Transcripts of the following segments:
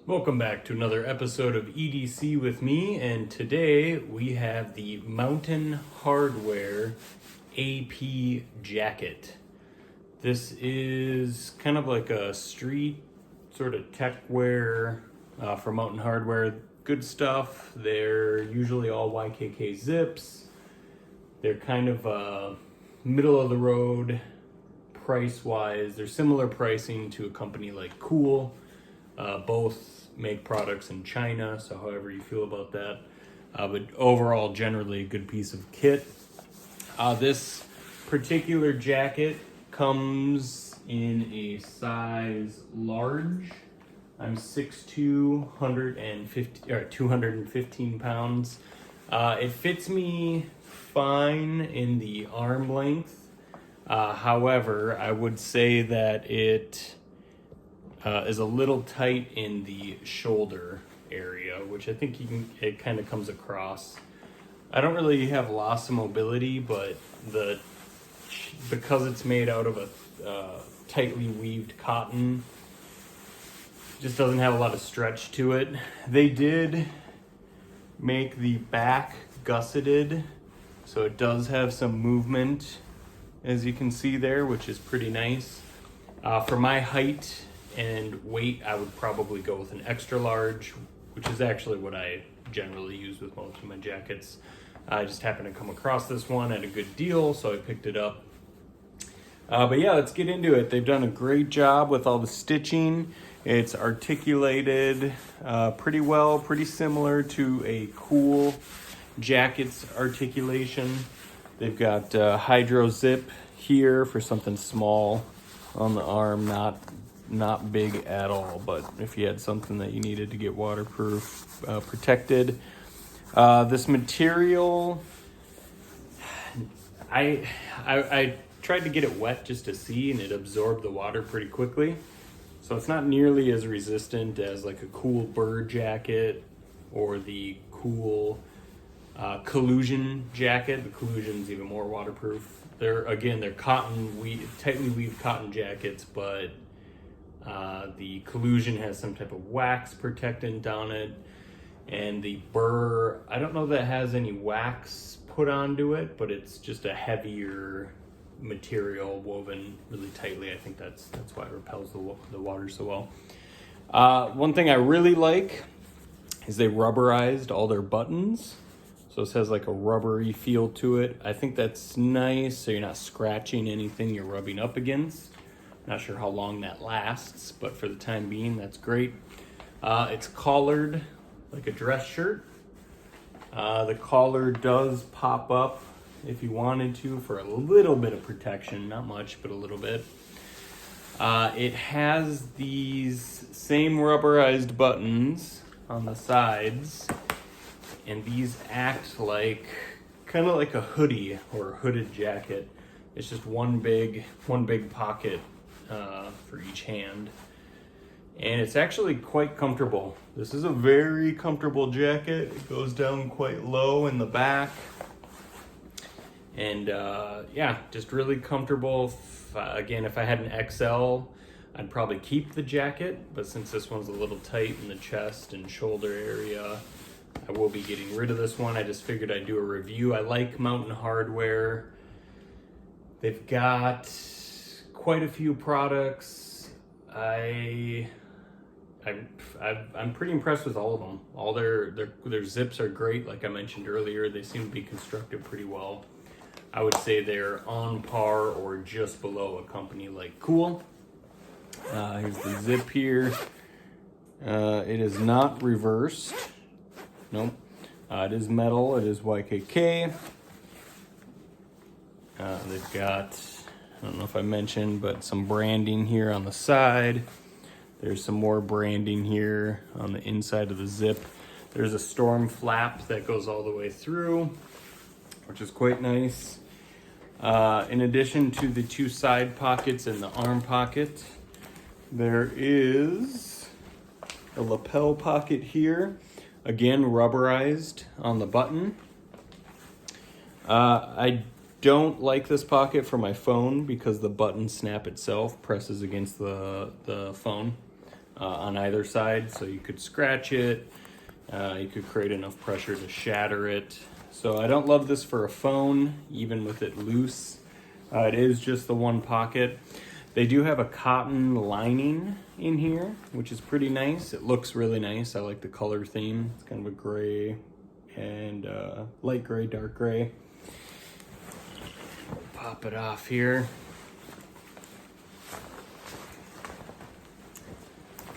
Welcome back to another episode of EDC with me, and today we have the Mountain Hardwear AP jacket. This is kind of like a street sort of tech wear for Mountain Hardwear. Good stuff. They're usually all YKK zips. They're kind of middle of the road price wise. They're similar pricing to a company like Cool. Both make products in China, so however you feel about that. But overall, generally a good piece of kit. This particular jacket comes in a size large. I'm 6'2", 215 pounds. It fits me fine in the arm length. However, I would say that it is a little tight in the shoulder area, which I think it kind of comes across. I don't really have loss of mobility, but because it's made out of a tightly weaved cotton, just doesn't have a lot of stretch to it. They did make the back gusseted, so it does have some movement, as you can see there, which is pretty nice. For my height and weight, I would probably go with an extra large, which is actually what I generally use with most of my jackets. I just happened to come across this one at a good deal, so I picked it up. But yeah, let's get into it. They've done a great job with all the stitching. It's articulated pretty well, pretty similar to a Cool jacket's articulation. They've got hydro zip here for something small on the arm, not big at all, but if you had something that you needed to get waterproof, protected. This material, I tried to get it wet just to see, and it absorbed the water pretty quickly. So it's not nearly as resistant as like a Cool bird jacket or the Cool collusion jacket. The collusion's even more waterproof. They're tightly weaved cotton jackets, but the collusion has some type of wax protectant on it, and the burr, I don't know that it has any wax put onto it, but it's just a heavier material woven really tightly. I think that's why it repels the water so well. One thing I really like is they rubberized all their buttons. So this has like a rubbery feel to it. I think that's nice, so you're not scratching anything you're rubbing up against. Not sure how long that lasts, but for the time being, that's great. It's collared like a dress shirt. The collar does pop up if you wanted to for a little bit of protection, not much, but a little bit. It has these same rubberized buttons on the sides, and these act kind of like a hoodie or a hooded jacket. It's just one big pocket for each hand, and it's actually quite comfortable. This is a very comfortable jacket. It goes down quite low in the back, and yeah, just really comfortable. If I had an XL, I'd probably keep the jacket, but since this one's a little tight in the chest and shoulder area, I will be getting rid of this one. I just figured I'd do a review. I like Mountain Hardwear. They've got quite a few products. I'm pretty impressed with all of them. All their zips are great. Like I mentioned earlier, they seem to be constructed pretty well. I would say they're on par or just below a company like Cool. Here's the zip here. It is not reversed. Nope. It is metal. It is YKK. They've got, I don't know if I mentioned, but some branding here on the side. There's some more branding here on the inside of the zip. There's a storm flap that goes all the way through, which is quite nice. In addition to the two side pockets and the arm pocket, there is a lapel pocket here. Again, rubberized on the button. I don't like this pocket for my phone because the button snap itself presses against the phone. on either side, so you could scratch it. You could create enough pressure to shatter it. So I don't love this for a phone, even with it loose. It is just the one pocket. They do have a cotton lining in here, which is pretty nice. It looks really nice. I like the color theme. It's kind of a gray and light gray, dark gray. Pop it off here.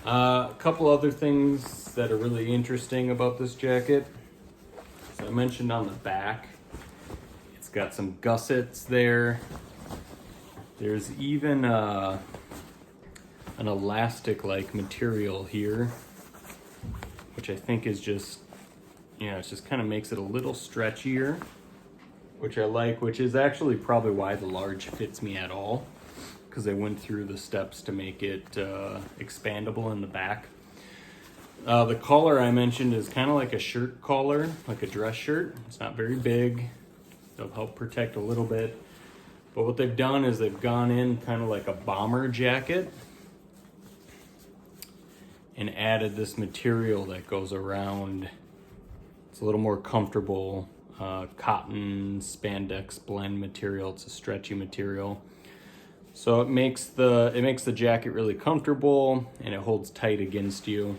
A couple other things that are really interesting about this jacket. So I mentioned on the back, it's got some gussets there. There's even an elastic-like material here, which I think is just, it just kind of makes it a little stretchier, which I like, which is actually probably why the large fits me at all, because they went through the steps to make it expandable in the back. The collar I mentioned is kind of like a shirt collar, like a dress shirt. It's not very big. It'll help protect a little bit. But what they've done is they've gone in kind of like a bomber jacket and added this material that goes around. It's a little more comfortable, cotton spandex blend material. It's a stretchy material. So it makes the jacket really comfortable, and it holds tight against you.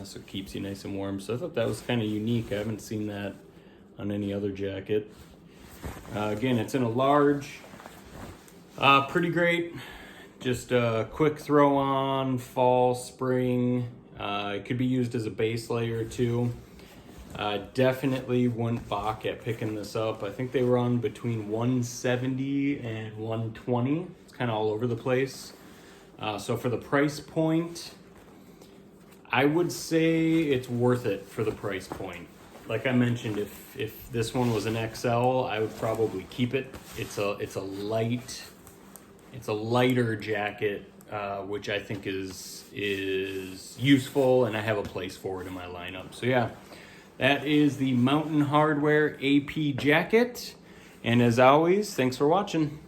So it keeps you nice and warm. So I thought that was kind of unique. I haven't seen that on any other jacket. Again, it's in a large. Pretty great. Just a quick throw on, fall, spring. It could be used as a base layer too. Definitely wouldn't balk at picking this up. I think they run between $170 and $120. It's kind of all over the place. So for the price point, I would say it's worth it for the price point. Like I mentioned, if this one was an XL, I would probably keep it. It's a lighter jacket, which I think is useful, and I have a place for it in my lineup. So yeah, that is the Mountain Hardwear AP jacket. And as always, thanks for watching.